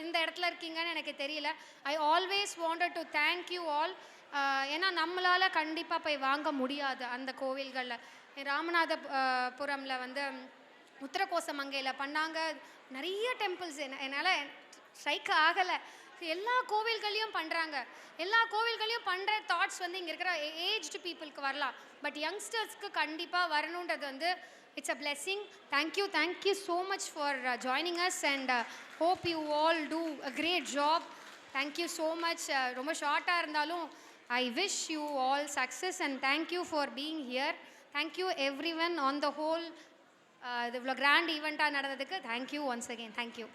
இந்த இடத்துல இருக்கீங்கன்னு எனக்கு தெரியல. I always wanted to thank you all. ஏன்னா நம்மளால் கண்டிப்பாக போய் வாங்க முடியாது அந்த கோவில்களில். ராமநாதபுரமில் வந்து உத்தரகோசமங்கையில் பண்ணாங்க. நிறைய டெம்பிள்ஸ் என்னால் ஸ்ட்ரைக் ஆகலை. எல்லா கோவில்களையும் பண்ணுறாங்க. எல்லா கோவில்களையும் பண்ணுற தாட்ஸ் வந்து இங்கே இருக்கிற ஏஜ்டு பீப்புளுக்கு வரலாம். பட் யங்ஸ்டர்ஸ்க்கு கண்டிப்பாக வரணுன்றது வந்து it's a blessing. Thank you so much for joining us and hope you all do a great job. Thank you so much. ரொம்ப ஷார்ட்டாக இருந்தாலும் I wish you all success and thank you for being here. Thank you everyone on the whole. இது இவ்வளோ கிராண்ட் ஈவெண்ட்டாக நடந்ததுக்கு thank you once again. Thank you.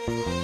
Thank you.